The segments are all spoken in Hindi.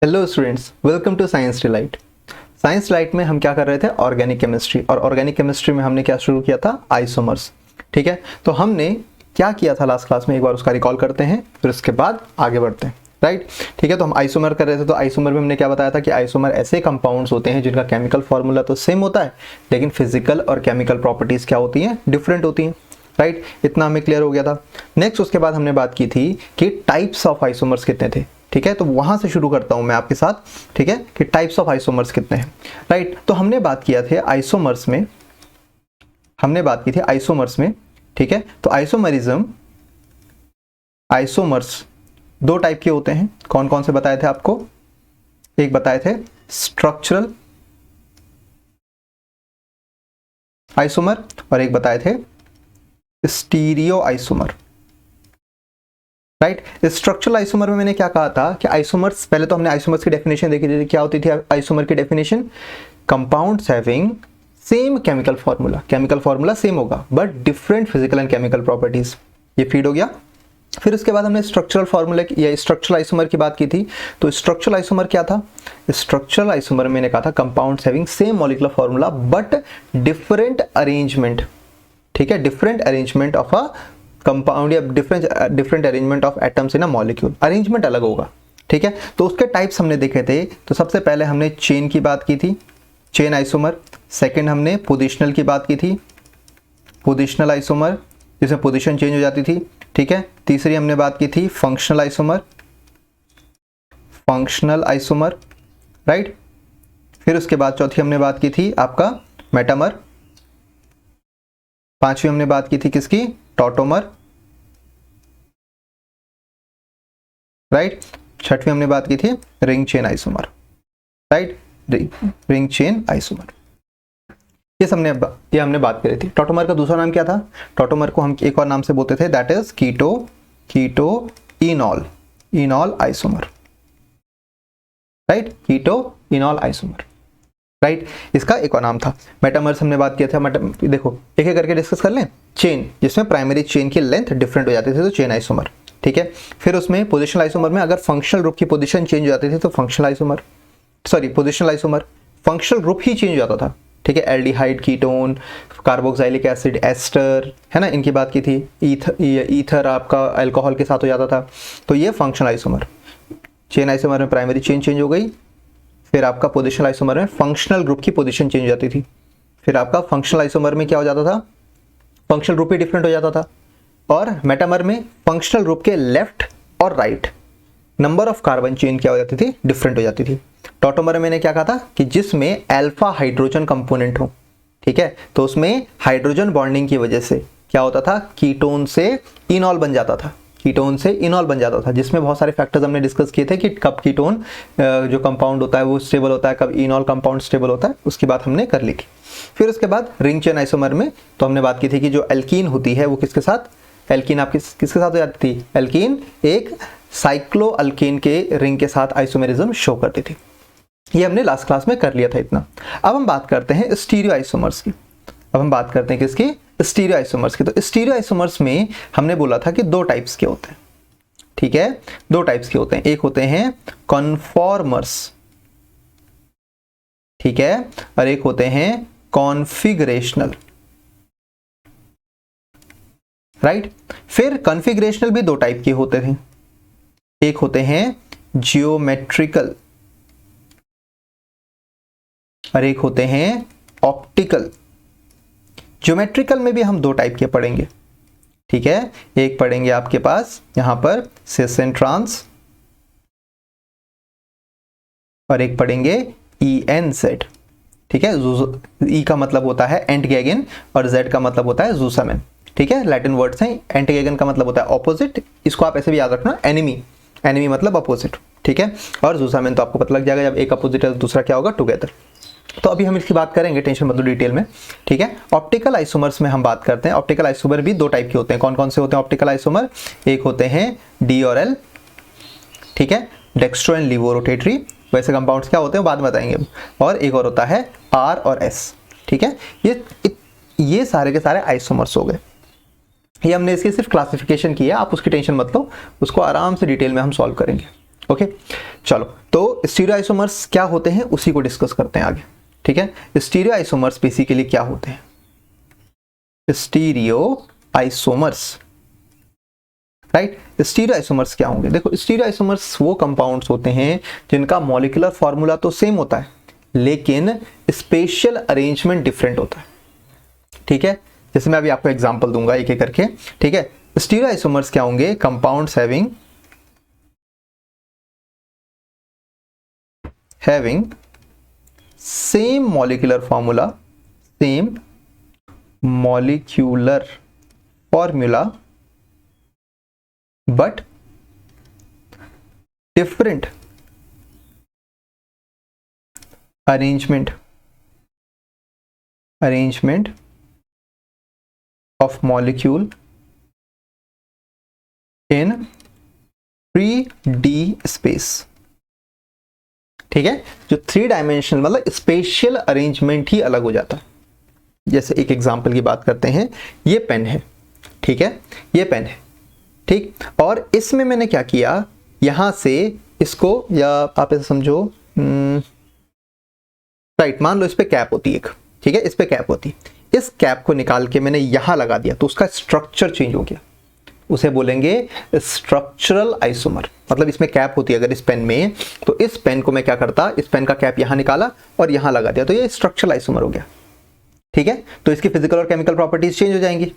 Hello students, welcome to science delight. Science delight में हम क्या कर रहे थे? Organic chemistry. और ऑर्गेनिक केमिस्ट्री में हमने क्या शुरू किया था? आइसोमर्स। ठीक है, तो हमने क्या किया था लास्ट क्लास में, एक बार उसका रिकॉल करते हैं, फिर उसके बाद आगे बढ़ते हैं। राइट, ठीक है। तो हम आइसोमर कर रहे थे, तो आइसोमर में हमने क्या बताया था कि आइसोमर ऐसे कंपाउंड्स होते हैं जिनका केमिकल फॉर्मूला तो सेम होता है, लेकिन फिजिकल और केमिकल प्रॉपर्टीज क्या होती हैं? डिफरेंट होती हैं। राइट, इतना हमें क्लियर हो गया था। नेक्स्ट उसके बाद हमने बात की थी कि टाइप्स ऑफ आइसोमर्स कितने थे। ठीक है, तो वहां से शुरू करता हूं मैं आपके साथ। ठीक है, कि टाइप्स ऑफ आइसोमर्स कितने हैं। राइट, तो हमने बात किया थे आइसोमर्स में, हमने बात की थी आइसोमर्स में। ठीक है, तो आइसोमर्स दो टाइप के होते हैं। कौन कौन से बताए थे आपको? एक बताए थे स्ट्रक्चरल आइसोमर और एक बताए थे stereo isomer. Right, structural isomer में मैंने क्या कहा था कि आइसोमर्स, पहले तो हमने आइसोमर्स की डेफिनेशन देखी थी। क्या होती थी आइसोमर की definition? Compounds having same chemical formula same होगा but different physical and chemical properties. ये फीड हो गया। फिर उसके बाद हमने स्ट्रक्चरल फॉर्मूला या स्ट्रक्चरल आइसोमर की बात की थी। तो स्ट्रक्चरल आइसोमर क्या था? स्ट्रक्चरल आइसोमर में मैंने कहा था compounds having same molecular formula but different arrangement. ठीक है, different arrangement of a compound या different arrangement of atoms in a molecule. Arrangement अलग होगा। ठीक है, तो उसके टाइप्स हमने देखे थे। तो सबसे पहले हमने चेन की बात की थी, चेन आइसोमर। सेकंड हमने पोजिशनल की बात की थी, पोजिशनल आइसोमर जिसमें पोजीशन चेंज हो जाती थी। ठीक है, तीसरी हमने बात की थी functional isomer, functional isomer. Right, फिर उसके बाद चौथी हमने बात की थी आपका मेटामर। पांचवी हमने बात की थी किसकी? टॉटोमर। राइट, छठवीं हमने बात की थी ring chain isomer. Right, ring chain isomer. ये हमने बात करी थी। टॉटोमर का दूसरा नाम क्या था? टॉटोमर को हम एक और नाम से बोलते थे, that is keto enol isomer. Right, keto enol isomer. Right, इसका एक और नाम था। मेटामर्स हमने बात किया था। देखो एक एक करके डिस्कस कर लें। चेन, जिसमें प्राइमरी चेन की लेंथ डिफरेंट हो जाती थी, तो चेन आइसोमर। ठीक है, फिर उसमें पोजिशनल आइसोमर में अगर फंक्शनल ग्रुप की पोजीशन चेंज हो जाती थी तो functional isomer, sorry positional isomer, functional group ही चेंज हो जाता था। ठीक है, aldehyde, ketone, carboxylic acid, ester, है ना, इनकी बात की थी। ईथर आपका अल्कोहल के साथ हो जाता था, तो ये फंक्शनल आइसोमर। चेन आइसोमर में प्राइमरी चेन चेंज हो गई। फिर आपका पोजिशनल आइसोमर में फंक्शनल ग्रुप की पोजीशन चेंज हो जाती थी। फिर आपका फंक्शनल आइसोमर में क्या हो जाता था? फंक्शनल ग्रुप ही डिफरेंट हो जाता था। और मेटामर में फंक्शनल ग्रुप के लेफ्ट और right number of carbon chain क्या हो जाती थी? डिफरेंट हो जाती थी। टॉटोमर में मैंने क्या कहा था कि जिसमें अल्फा हाइड्रोजन कंपोनेंट हो। ठीक है, तो उसमें हाइड्रोजन बॉन्डिंग की वजह से क्या होता था? कीटोन से इनॉल बन जाता था, कीटोन से इनॉल बन जाता था, जिसमें बहुत सारे फैक्टर्स हमने डिस्कस किए थे कि कब कीटोन जो कंपाउंड होता है वो स्टेबल होता है, कब इनॉल कंपाउंड स्टेबल होता है, उसकी बात हमने कर ली थी। फिर उसके बाद रिंग चेन आइसोमर में तो हमने बात की थी कि जो एल्कीन होती है वो किसके साथ? एल्कीन आप किसके साथ हो जाती थी? एल्कीन एक साइक्लो अल्केन के रिंग के साथ आइसोमेरिज्म शो करती थी। ये हमने लास्ट क्लास में कर लिया था इतना। अब हम बात करते हैं स्टीरियो आइसोमर्स की। अब हम बात करते हैं किसकी? स्टीरियो आइसोमर्स की। तो स्टीरियो आइसोमर्स में हमने बोला था कि दो टाइप्स के होते हैं। ठीक है, दो टाइप्स के होते हैं। एक होते हैं कॉन्फॉर्मर्स, ठीक है, और एक होते हैं कॉन्फिगरेशनल। राइट, फिर कॉन्फिगरेशनल भी दो टाइप के होते थे। एक होते हैं जियोमेट्रिकल और एक होते हैं ऑप्टिकल। ज्योमेट्रिकल में भी हम दो टाइप के पढ़ेंगे। ठीक है, एक पढ़ेंगे आपके पास यहां पर सिस एंड ट्रांस, और एक पढ़ेंगे ई एन जेड। ठीक है, ई का मतलब होता है एंटगेगन और जेड का मतलब होता है जूसामेन। ठीक है, लैटिन वर्ड्स हैं। एंटगेगन का मतलब होता है ऑपोजिट, इसको आप ऐसे भी याद रखना, एनिमी। एनिमी मतलब अपोजिट। ठीक है, और जूसामेन तो आपको पता लग जाएगा, जब एक अपोजिट है दूसरा क्या होगा? टुगेदर। तो अभी हम इसकी बात करेंगे, टेंशन मत लो, डिटेल में। ठीक है, ऑप्टिकल आइसोमर्स में हम बात करते हैं। ऑप्टिकल आइसोमर भी दो टाइप के होते हैं। कौन कौन से होते हैं ऑप्टिकल आइसोमर? एक होते हैं डी और एल। ठीक है, डेक्स्ट्रो एंड लिवो रोटेटरी, वैसे कंपाउंड्स क्या होते हैं बाद में बताएंगे हम। और एक और होता है आर और एस। ठीक है, ये सारे के सारे आइसोमर्स हो गए। ये हमने इसकी सिर्फ क्लासिफिकेशन की है, आप उसकी टेंशन मत लो, उसको आराम से डिटेल में हम सॉल्व करेंगे। ओके चलो, तो स्टीरियो आइसोमर्स क्या होते हैं उसी को डिस्कस करते हैं आगे, ठीक है। स्टीरियो आइसोमर्स बेसिकली क्या होते हैं? Stereo isomers, right. Stereo isomers क्या होंगे? देखो, स्टीरियो आइसोमर्स वो कंपाउंड्स होते हैं जिनका मॉलिक्यूलर फॉर्मूला तो सेम होता है लेकिन स्पेशल अरेंजमेंट डिफरेंट होता है, ठीक है। जैसे मैं अभी आपको एग्जांपल दूंगा एक एक करके, ठीक है। स्टीरियो आइसोमर्स क्या होंगे? Compounds having same molecular formula, same molecular formula but different arrangement of molecule in 3D space, ठीक है। जो 3 डायमेंशनल मतलब स्पेशल अरेंजमेंट ही अलग हो जाता है। जैसे एक एग्जांपल की बात करते हैं, ये पेन है, ठीक है, ये पेन है, ठीक। और इसमें मैंने क्या किया, यहां से इसको, या आप ऐसे समझो, राइट, मान लो इस पे कैप होती है एक, ठीक है, इस पे कैप होती, इस कैप को निकाल के मैंने यहां लगा दिया तो उसका स्ट्रक्चर चेंज हो गया, उसे बोलेंगे स्ट्रक्चरल आइसोमर। मतलब इसमें कैप होती है अगर इस पेन में, तो इस पेन को मैं क्या करता, इस पेन का कैप यहां निकाला और यहां लगा दिया, तो ये स्ट्रक्चरल आइसोमर हो गया, ठीक है। तो इसकी फिजिकल और केमिकल प्रॉपर्टीज चेंज हो जाएंगी।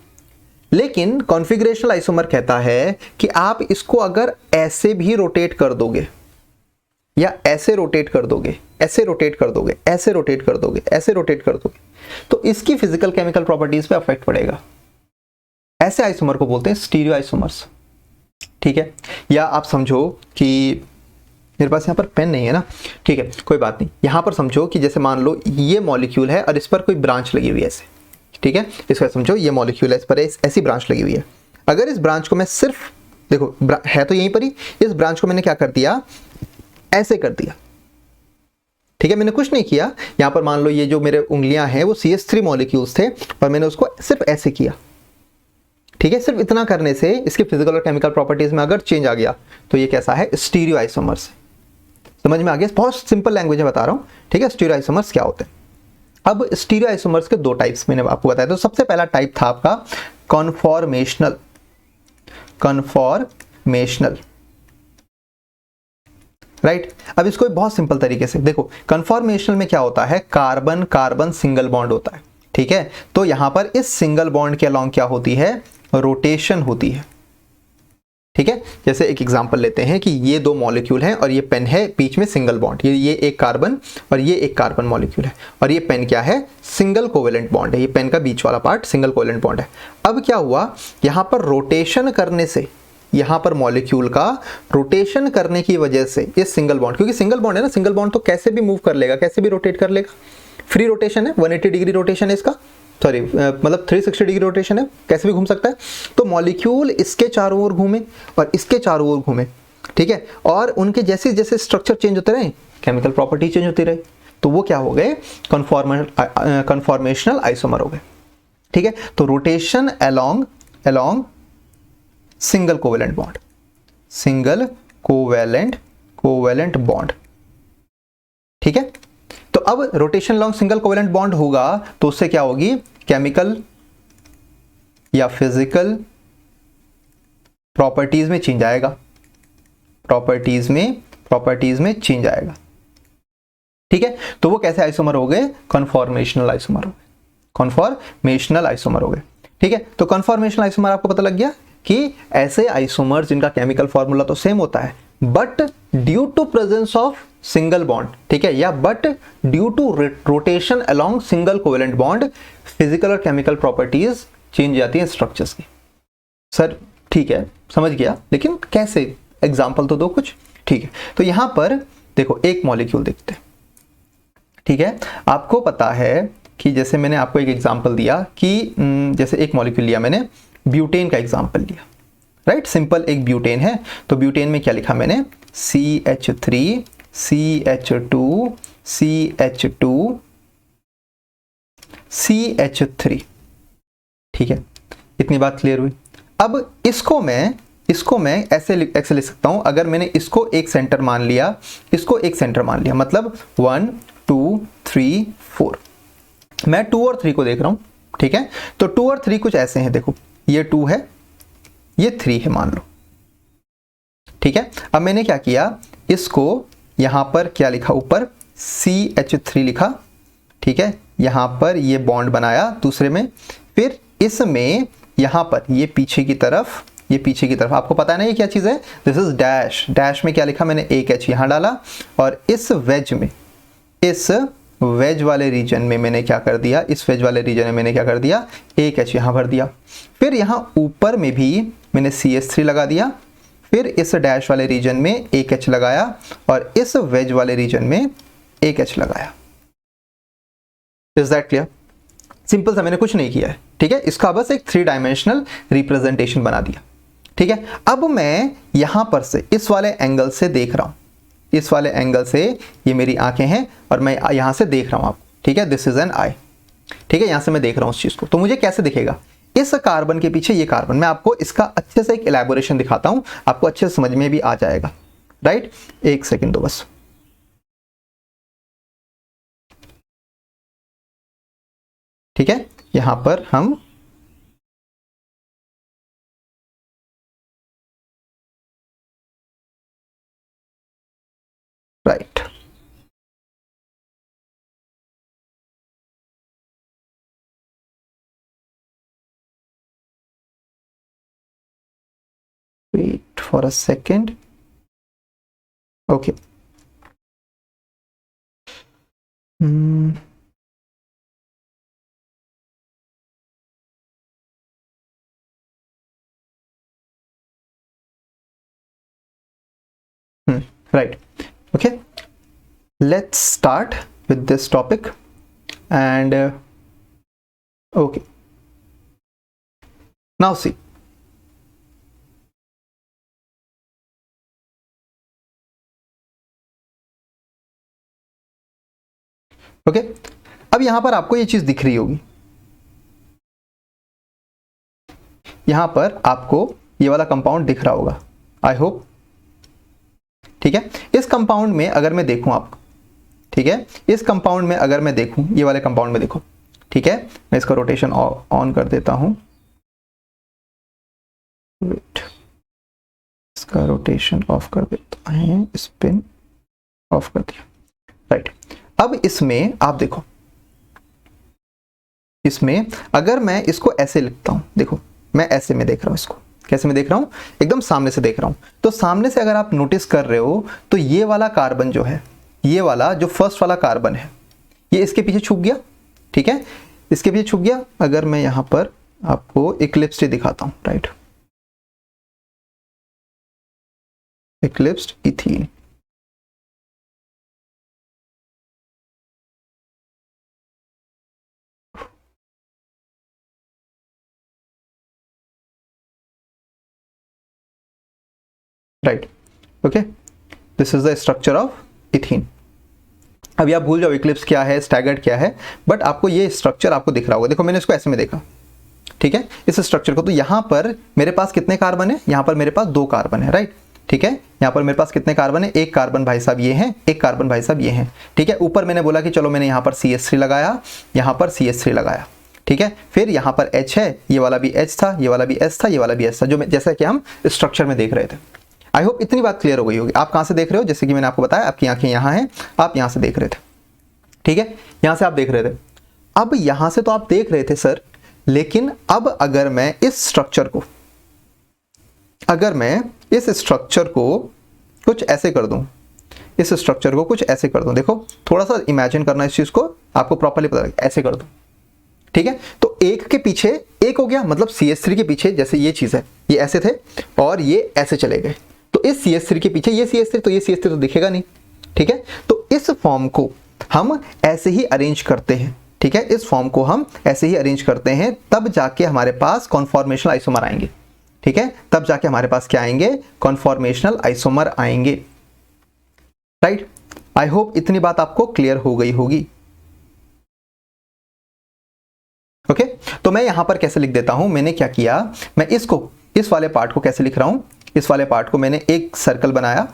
लेकिन कॉन्फ़िगरेशनल आइसोमर कहता है कि आप इसको अगर ऐसे भी रोटेट कर दोगे या ऐसे रोटेट कर दोगे, ऐसे रोटेट कर दोगे, ऐसे रोटेट कर दोगे, ऐसे रोटेट कर दोगे, तो इसकी फिजिकल केमिकल प्रॉपर्टीज पे अफेक्ट पड़ेगा। ऐसे आइसोमर को बोलते हैं स्टीरियो आइसोमर्स, ठीक है। या आप समझो कि मेरे पास यहाँ पर पेन नहीं है ना, ठीक है, कोई बात नहीं, यहां पर समझो कि जैसे मान लो ये मॉलिक्यूल है और इस पर कोई ब्रांच लगी हुई है ऐसे, ठीक है। इसका समझो ये मॉलिक्यूल है, इस पर ऐसी ब्रांच लगी हुई है। अगर इस ब्रांच को मैं सिर्फ, देखो है तो यहीं पर ही, इस ब्रांच को मैंने क्या कर दिया, ऐसे कर दिया, ठीक है, मैंने कुछ नहीं किया। यहां पर मान लो ये जो मेरे उंगलियां हैं वो CH3 मॉलिक्यूल्स थे और मैंने उसको सिर्फ ऐसे किया, ठीक है। सिर्फ इतना करने से इसकी फिजिकल और केमिकल प्रॉपर्टीज में अगर चेंज आ गया तो ये कैसा है? Stereo isomers. समझ में आ गया? बहुत सिंपल लैंग्वेज में बता रहा हूं, ठीक है। स्टीरियो आइसोमर्स क्या होते हैं? अब स्टीरियो आइसोमर्स के 2 टाइप्स मैंने आपको बताया। तो सबसे पहला टाइप था आपका कॉन्फॉर्मेशनल, राइट। अब इसको बहुत सिंपल तरीके से देखो, कन्फॉर्मेशनल में क्या होता है, कार्बन कार्बन सिंगल बॉन्ड होता है, ठीक है। तो यहां पर इस सिंगल बॉन्ड के अलोंग क्या होती है, रोटेशन होती है, ठीक है। जैसे एक एग्जांपल लेते हैं कि ये 2 मॉलिक्यूल हैं और ये पेन है, बीच में सिंगल बॉन्ड, ये एक कार्बन और ये एक कार्बन मॉलिक्यूल है, और ये पेन क्या है, सिंगल कोवेलेंट बॉन्ड है, ये पेन का बीच वाला पार्ट सिंगल कोवेलेंट बॉन्ड है। अब क्या हुआ, यहां पर रोटेशन करने से, यहां पर मॉलिक्यूल का रोटेशन करने की वजह से इस सिंगल बॉन्ड, क्योंकि सिंगल बॉन्ड है ना, सिंगल बॉन्ड तो कैसे भी मूव कर लेगा, कैसे भी रोटेट कर लेगा, फ्री रोटेशन है, 180 डिग्री रोटेशन है इसका, सॉरी मतलब 360 डिग्री रोटेशन है, कैसे भी घूम सकता है। तो मॉलिक्यूल इसके चारों ओर घूमे और इसके चारों ओर घूमे, ठीक है, और उनके जैसे जैसे स्ट्रक्चर चेंज होते रहे, केमिकल प्रॉपर्टी चेंज होती रही, तो वो क्या हो गए, कन्फॉर्मेशनल आइसोमर हो गए, ठीक है। तो rotation along single covalent bond, single covalent bond, ठीक है। तो अब rotation along single covalent bond होगा तो उससे क्या होगी, केमिकल या फिजिकल प्रॉपर्टीज में चेंज आएगा, प्रॉपर्टीज में चेंज आएगा, ठीक है। तो वो कैसे आइसोमर हो गए, कन्फॉर्मेशनल आइसोमर हो गए, कन्फॉर्मेशनल आइसोमर हो गए, ठीक है। तो कन्फॉर्मेशनल आइसोमर आपको पता लग गया कि ऐसे आइसोमर जिनका केमिकल फॉर्मूला तो सेम होता है but due to presence of single bond, ठीक है, या but due to rotation along single covalent bond physical और केमिकल प्रॉपर्टीज चेंज जाती है स्ट्रक्चर्स की। सर ठीक है, समझ गया, लेकिन कैसे, एग्जांपल तो दो कुछ, ठीक है। तो यहां पर देखो एक मॉलिक्यूल देखते हैं, ठीक है। आपको पता है कि जैसे मैंने आपको एक एग्जांपल दिया कि जैसे एक मॉलिक्यूल लिया मैंने, ब्यूटेन का एग्जांपल लिया, राइट, सिंपल एक ब्यूटेन है। तो ब्यूटेन में क्या लिखा मैंने, CH3 CH2 CH2 CH3, ठीक है, इतनी बात क्लियर हुई। अब इसको मैं इसको मैं ऐसे लिख सकता हूं, अगर मैंने इसको एक सेंटर मान लिया, इसको एक सेंटर मान लिया, मतलब 1 2 3 4, मैं 2 और 3 को देख रहा हूं, ठीक है। तो 2 और 3 कुछ ऐसे हैं, देखो ये 2 है, ये 3 है मान लो, ठीक है। अब मैंने क्या किया, इसको यहां पर क्या लिखा, ऊपर CH3 लिखा, ठीक है। यहां पर ये बॉन्ड बनाया दूसरे में, फिर इसमें यहां पर ये पीछे की तरफ, ये पीछे की तरफ, आपको पता है ना ये क्या चीज है, दिस इज डैश। डैश में क्या लिखा मैंने, एक H यहां डाला, और इस वेज में, इस वेज वाले रीजन में मैंने क्या कर दिया, इस वेज वाले रीजन में मैंने क्या कर दिया, एक H यहां भर दिया। फिर यहां ऊपर में भी मैंने CH3 लगा दिया, फिर इस डैश वाले रीजन में एक H लगाया, और इस वेज वाले रीजन में एक H लगाया। Is that clear? सिंपल सा, मैंने कुछ नहीं किया है, ठीक है। इसका बस एक 3 डायमेंशनल रिप्रेजेंटेशन बना दिया, ठीक है। अब मैं यहां पर से इस वाले एंगल से देख रहा हूं, इस वाले एंगल से ये मेरी आंखें हैं और मैं यहां से देख रहा हूं आपको, ठीक है। दिस इज एन आई, ठीक है। यहां से मैं देख रहा हूं उस चीज को, तो मुझे कैसे दिखेगा, इस कार्बन के पीछे ये कार्बन, मैं आपको इसका अच्छे से एक इलैबोरेशन दिखाता हूं, आपको अच्छे से समझ में भी आ जाएगा, राइट। एक सेकेंड दो बस, ठीक है। यहां पर हम right, wait for a second, okay. Right, okay, let's start with this topic and okay, now see, okay, अब यहां पर आपको ये चीज दिख रही होगी, यहां पर आपको ये वाला कंपाउंड दिख रहा होगा, आई होप, ठीक है। इस कंपाउंड में अगर मैं देखूं आपको, ठीक है, इस कंपाउंड में अगर मैं देखूं, ये वाले कंपाउंड में देखो, ठीक है। मैं इसका रोटेशन ऑन कर देता हूं, वेट, इसका रोटेशन ऑफ कर देता है, स्पिन ऑफ कर दिया, राइट। अब इसमें आप देखो, इसमें अगर मैं इसको ऐसे लिखता हूं, देखो मैं ऐसे में देख रहा हूं इसको, कैसे में देख रहा हूं, एकदम सामने से देख रहा हूं। तो सामने से अगर आप नोटिस कर रहे हो तो ये वाला कार्बन जो है, ये वाला जो फर्स्ट वाला कार्बन है, ये इसके पीछे छुप गया, ठीक है, इसके पीछे छुप गया। अगर मैं यहां पर आपको इक्लिप्स्ड दिखाता हूं, right, eclipsed ethene, right, okay, this is the structure of ethene. अभी आप भूल जाओ इक्लिप्स क्या है, स्टैगर्ड क्या है, बट आपको ये स्ट्रक्चर आपको दिख रहा होगा। देखो मैंने इसको ऐसे में देखा, ठीक है, इस स्ट्रक्चर को। तो यहां पर मेरे पास कितने कार्बन है, यहां पर मेरे पास 2 कार्बन है, राइट, ठीक है। यहां पर मेरे पास कितने कार्बन है, एक कार्बन भाई साहब ये हैं, एक कार्बन भाई साहब ये हैं, ठीक है। ऊपर मैंने बोला कि चलो मैंने यहां पर CH3 लगाया, यहां पर CH3 लगाया, ठीक है। फिर यहां पर H है, ये वाला भी H था, ये वाला भी S था, ये वाला भी S था, जो जैसा कि हम स्ट्रक्चर में देख रहे थे। आई होप इतनी बात क्लियर हो गई होगी। आप कहां से देख रहे हो, जैसे कि मैंने आपको बताया, आपकी आंखें यहां हैं, आप यहां से देख रहे थे, ठीक है, यहां से आप देख रहे थे। अब यहां से तो आप देख रहे थे सर, लेकिन अब अगर मैं इस स्ट्रक्चर को, अगर मैं इस स्ट्रक्चर को कुछ ऐसे कर दूं, इस स्ट्रक्चर को कुछ ऐसे कर दूं, देखो थोड़ा सा इमेजिन करना इस चीज को, आपको प्रॉपर्ली पता लगे, ऐसे कर दूं, ठीक है। तो एक के पीछे एक हो गया, मतलब CH3 के पीछे, जैसे ये चीज है, ये ऐसे थे और ये ऐसे चले गए, तो इस CH3 के पीछे ये CH3, तो ये CH3 तो दिखेगा नहीं, ठीक है। तो इस फॉर्म को हम ऐसे ही अरेंज करते हैं, ठीक है, इस फॉर्म को हम ऐसे ही अरेंज करते हैं, तब जाके हमारे पास कॉन्फॉर्मेशनल आइसोमर आएंगे, ठीक है, तब जाके हमारे पास क्या आएंगे, कॉन्फॉर्मेशनल आइसोमर आएंगे, राइट। आई होप इतनी बात आपको क्लियर हो गई होगी, ओके। तो मैं यहां पर कैसे लिख देता हूं, मैंने क्या किया, मैं इसको, इस वाले पार्ट को कैसे लिख रहा हूं, इस वाले पार्ट को मैंने एक सर्कल बनाया,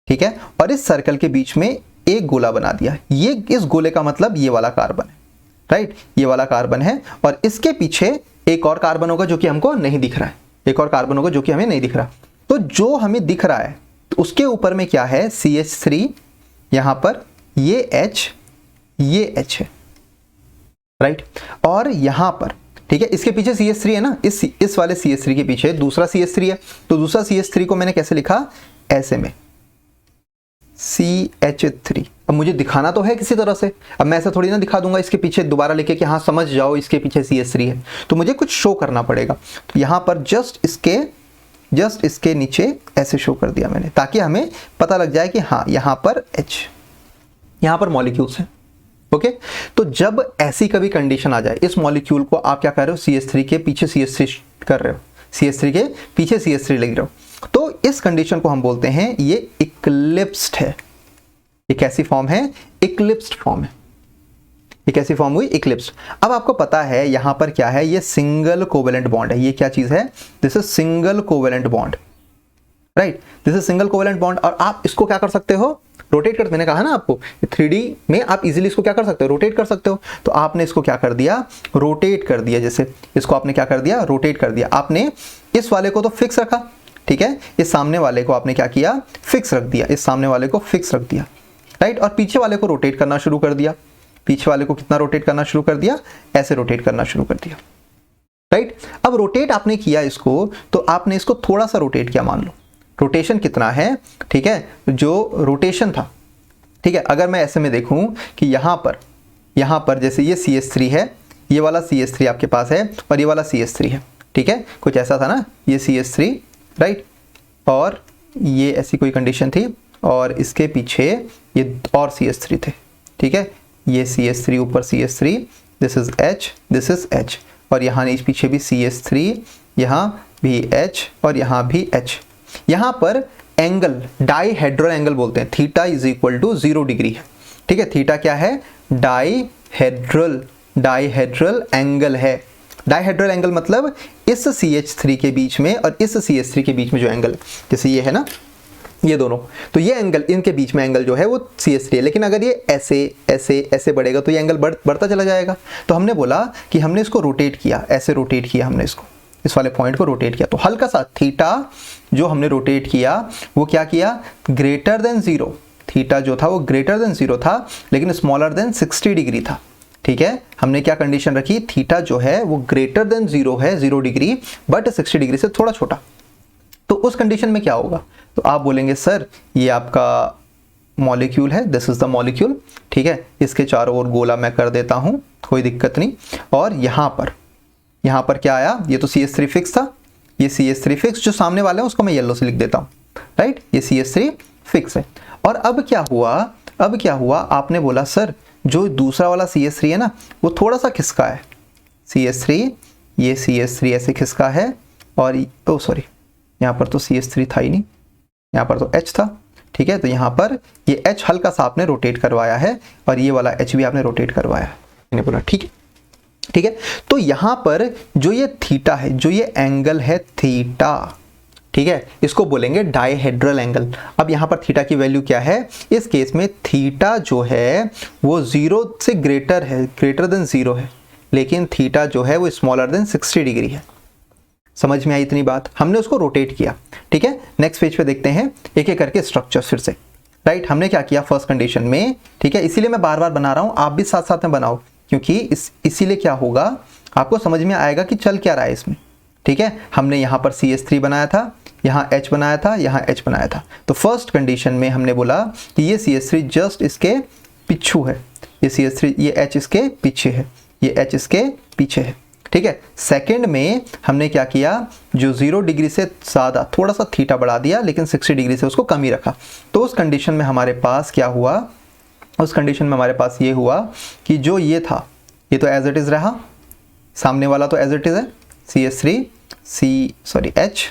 ठीक है, और इस सर्कल के बीच में एक गोला बना दिया। ये इस गोले का मतलब ये वाला कार्बन है, राइट, ये वाला कार्बन है, और इसके पीछे एक और कार्बन होगा जो कि हमको नहीं दिख रहा है, एक और कार्बन होगा जो कि हमें नहीं दिख रहा। तो जो हमें दिख रहा है तो उसके ऊपर में क्या है, CH3, यहां पर ये H है, राइट, और यहां पर, ठीक है, इसके पीछे CH3 है ना, इस वाले CH3 के पीछे दूसरा CH3 है। तो दूसरा CH3 को मैंने कैसे लिखा, ऐसे में CH3। अब मुझे दिखाना तो है किसी तरह से, अब मैं ऐसा थोड़ी ना दिखा दूंगा इसके पीछे दोबारा लेके कि हाँ समझ जाओ इसके पीछे CH3 है, तो मुझे कुछ शो करना पड़ेगा। तो यहाँ पर जस्ट इसके नीचे ऐसे शो कर दिया मैंने, ताकि हमें पता लग जाए कि हाँ यहाँ पर H, यहाँ पर मॉलिक्यूल्स हैं। ओके, तो जब ऐसी कभी कंडीशन आ जाए, इस मॉलिक्यूल को आप क्या कर रहे हो, CH3 के पीछे CH3 कर रहे हो, CH3 के पीछे CH3 लग रहे हो, तो इस कंडीशन को हम बोलते हैं ये इक्लिप्स्ड है। ये कैसी फॉर्म है, इक्लिप्स्ड फॉर्म है। ये कैसी फॉर्म हुई, इक्लिप्स्ड। अब आपको पता है यहां पर क्या है, ये सिंगल कोवेलेंट बॉन्ड है। ये क्या चीज है, this is single covalent bond, right, this is single covalent bond. और आप इसको क्या कर सकते हो, रोटेट कर, मैंने कहा ना आपको 3D में आप इजीली इसको क्या कर सकते हो, रोटेट कर सकते हो। तो आपने इसको क्या कर दिया, रोटेट कर दिया, जैसे इसको आपने क्या कर दिया, रोटेट कर दिया। आपने इस वाले को तो फिक्स रखा, ठीक है, इस सामने वाले को आपने क्या किया, फिक्स रख दिया, इस सामने वाले को फिक्स रख दिया, राइट, और पीछे वाले को रोटेट करना शुरू कर दिया। पीछे वाले को कितना रोटेट करना शुरू कर दिया, ऐसे रोटेट करना शुरू कर दिया, राइट। अब रोटेट आपने किया इसको, तो आपने इसको थोड़ा सा रोटेट किया, मान लो रोटेशन कितना है, ठीक है, जो रोटेशन था, ठीक है, अगर मैं ऐसे में देखूं कि यहां पर जैसे ये CH3 है, ये वाला CH3 आपके पास है और ये वाला CH3 है, ठीक है, कुछ ऐसा था ना, ये CH3, राइट, और ये ऐसी कोई कंडीशन थी, और इसके पीछे ये और CH3 थे, ठीक है, ये CH3 ऊपर CH3, this is H, this is H, और यहाँ इस पीछे भी CH3, यहाँ भी H और यहाँ भी H। यहाँ पर एंगल डाइहेड्रल एंगल बोलते हैं, theta is equal to 0 degree है, ठीक है, थीटा क्या है, डाइहेड्रल एंगल है। डाइहेड्रल एंगल मतलब इस CH3 के बीच में और इस CH3 के बीच में जो एंगल, जैसे ये है ना, ये दोनों, तो ये एंगल, इनके बीच में एंगल जो है वो CH3 है। लेकिन अगर ये ऐसे ऐसे ऐसे बढ़ेगा तो ये एंगल बढ़ता चला जाएगा। तो हमने बोला कि हमने इसको रोटेट किया, ऐसे रोटेट किया हमने इसको, इस वाले पॉइंट को रोटेट किया, तो हल्का सा थीटा जो हमने रोटेट किया वो क्या किया, ग्रेटर देन 0, थीटा जो था वो ग्रेटर देन 0 था, लेकिन स्मॉलर देन 60 डिग्री था, ठीक है। हमने क्या कंडीशन रखी, थीटा जो है वो ग्रेटर देन 0 है, 0 डिग्री, बट 60 डिग्री से थोड़ा छोटा। तो उस कंडीशन में क्या होगा, तो आप बोलेंगे सर ये आपका मॉलिक्यूल है, दिस इज द मॉलिक्यूल, ठीक है, इसके चारों ओर गोला मैं कर देता हूं, कोई दिक्कत नहीं। और यहाँ पर क्या आया, ये तो CH3 फिक्स था, ये CH3 फिक्स, जो सामने वाला है उसको मैं येलो से लिख देता हूँ, राइट, ये CH3 फिक्स है। और अब क्या हुआ, आपने बोला सर जो दूसरा वाला CH3 है ना वो थोड़ा सा खिसका है, CH3, ये CH3 ऐसे खिसका है, और ओ सॉरी यहाँ पर तो CH3 था ही नहीं, यहाँ पर तो H था, ठीक है, तो यहाँ पर ये H हल्का सा आपने रोटेट करवाया है और ये वाला H भी आपने रोटेट करवाया है, मैंने बोला ठीक है, ठीक है। तो यहाँ पर जो ये थीटा है, जो ये एंगल है थीटा, ठीक है, इसको बोलेंगे डाइहेड्रल एंगल। अब यहाँ पर थीटा की वैल्यू क्या है, इस केस में थीटा जो है वो 0 से ग्रेटर है, ग्रेटर देन 0 है, लेकिन थीटा जो है वो स्मॉलर देन 60 डिग्री है। समझ में आई इतनी बात, हमने उसको रोटेट किया, ठीक है। नेक्स्ट पेज पे देखते हैं एक एक करके स्ट्रक्चर फिर से, राइट। हमने क्या किया फर्स्ट कंडीशन में, ठीक है, इसीलिए मैं बार बार बना रहा हूं, आप भी साथ साथ में बनाओ, क्योंकि इसीलिए क्या होगा, आपको समझ में आएगा कि चल क्या रहा है इसमें, ठीक है। हमने यहाँ पर CH3 बनाया था, यहाँ H बनाया था, यहाँ H बनाया था। तो फर्स्ट कंडीशन में हमने बोला कि ये CH3 जस्ट इसके पिछू है, ये CH3, ये H इसके पीछे है, ये H इसके पीछे है, ठीक है। सेकंड में हमने क्या किया, जो 0 डिग्री से ज़्यादा थोड़ा सा थीटा बढ़ा दिया, लेकिन 60 डिग्री से उसको कम ही रखा। तो उस कंडीशन में हमारे पास क्या हुआ, उस कंडीशन में हमारे पास ये हुआ कि जो ये था ये तो एज इट इज़ रहा, सामने वाला तो एज इट इज़ है, CH3 H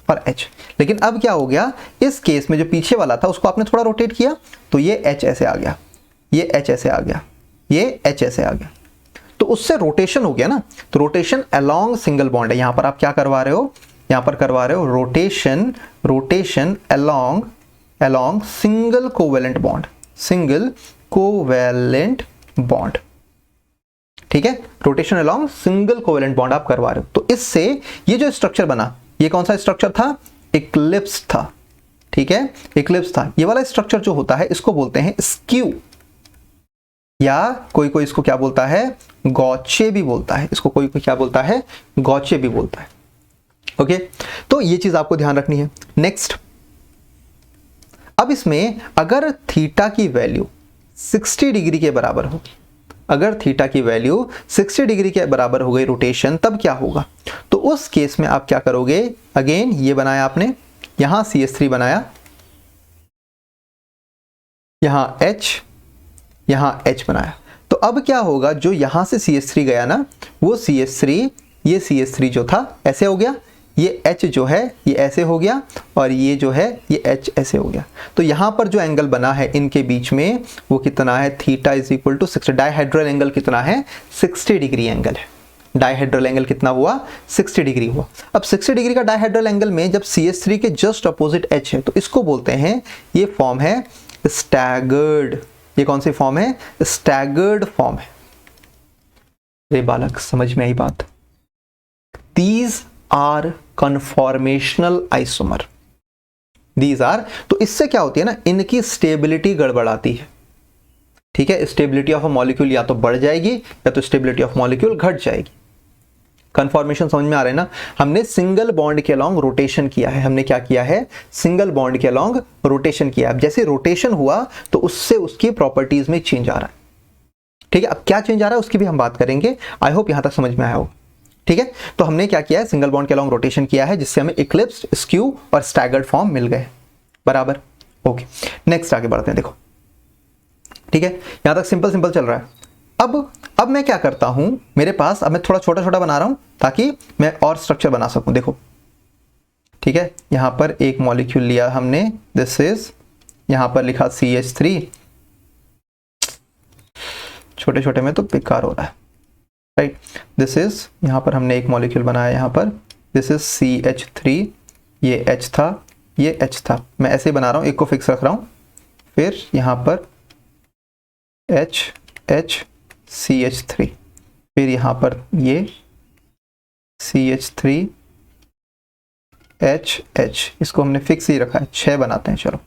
और H। लेकिन अब क्या हो गया, इस केस में जो पीछे वाला था उसको आपने थोड़ा रोटेट किया, तो ये H ऐसे आ गया, ये H ऐसे आ गया, ये H ऐसे आ गया, तो उससे रोटेशन हो गया ना। तो रोटेशन अलोंग सिंगल बॉन्ड है, यहाँ पर आप क्या करवा रहे हो, यहां पर करवा रहे हो rotation along single covalent bond, ठीक है, rotation along single covalent bond आप करवा रहे हो। तो इससे ये जो स्ट्रक्चर बना, ये कौन सा स्ट्रक्चर था? इक्लिप्स था, ठीक है, इक्लिप्स था। ये वाला स्ट्रक्चर जो होता है इसको बोलते हैं स्क्यू, या कोई इसको क्या बोलता है? गॉचे भी बोलता है इसको, कोई क्या बोलता है? गॉचे भी बोलता है। ओके, तो ये चीज आपको ध्यान रखनी है। नेक्स्ट, अब इसमें अगर थीटा की वैल्यू 60 डिग्री के बराबर हो, अगर थीटा की वैल्यू 60 डिग्री के बराबर हो गई रोटेशन, तब क्या होगा? तो उस केस में आप क्या करोगे? अगेन ये बनाया आपने, यहां CH3 बनाया, यहां H बनाया। तो अब क्या होगा? जो यहां से CH3 गया ना, वो CH3, ये CH3 जो था ऐसे हो गया, ये H जो है ये ऐसे हो गया, और ये जो है ये H ऐसे हो गया। तो यहाँ पर जो एंगल बना है इनके बीच में वो कितना है? Theta is equal to 60। Dihedral angle कितना है? 60 डिग्री एंगल है। डायहेड्रल एंगल कितना हुआ? 60 डिग्री हुआ। अब 60 डिग्री का डायहेड्रल एंगल में जब CH3 के जस्ट अपोजिट H है, तो इसको बोलते हैं, ये फॉर्म है स्टैगर्ड। ये कौन सी फॉर्म है? स्टैगर्ड फॉर्म है। रे बालक, समझ में आई बात? These are conformational isomer, these are. तो इससे क्या होती है ना, इनकी स्टेबिलिटी गड़बड़ाती है, ठीक है। स्टेबिलिटी ऑफ अ मॉलिक्यूल या तो बढ़ जाएगी या तो स्टेबिलिटी ऑफ मॉलिक्यूल घट जाएगी। कन्फॉर्मेशन समझ में आ रहा है ना? हमने सिंगल बॉन्ड के अलोंग रोटेशन किया है। हमने क्या किया है? सिंगल बॉन्ड के अलोंग रोटेशन किया है। अब जैसे रोटेशन हुआ तो उससे उसकी प्रॉपर्टीज में चेंज आ रहा है, ठीक है। अब क्या चेंज आ रहा है उसकी भी हम बात करेंगे। आई होप यहां तक समझ में आया हो, ठीक है। तो हमने क्या किया है? सिंगल बॉन्ड के अलोंग रोटेशन किया है, जिससे हमें इक्लिप्स, स्क्यू और स्टैगर्ड फॉर्म मिल गए, बराबर। ओके, नेक्स्ट आगे बढ़ते हैं। देखो, ठीक है, यहां तक सिंपल चल रहा है। अब मैं क्या करता हूं, मेरे पास, अब मैं थोड़ा छोटा छोटा बना रहा हूं ताकि मैं और स्ट्रक्चर बना सकूं। देखो, ठीक है, यहां पर एक मॉलिक्यूल लिया हमने, दिस इज, यहां पर लिखा CH3, छोटे छोटे में तो बेकार हो रहा है, राइट। दिस इज, यहां पर हमने एक मॉलिक्यूल बनाया, यहां पर दिस इज CH3, ये H था, ये H था। मैं ऐसे ही बना रहा हूं, एक को फिक्स रख रहा हूं, फिर यहां पर H CH3, फिर यहां पर ये CH3 H, इसको हमने फिक्स ही रखा है, 6 बनाते हैं, चलो,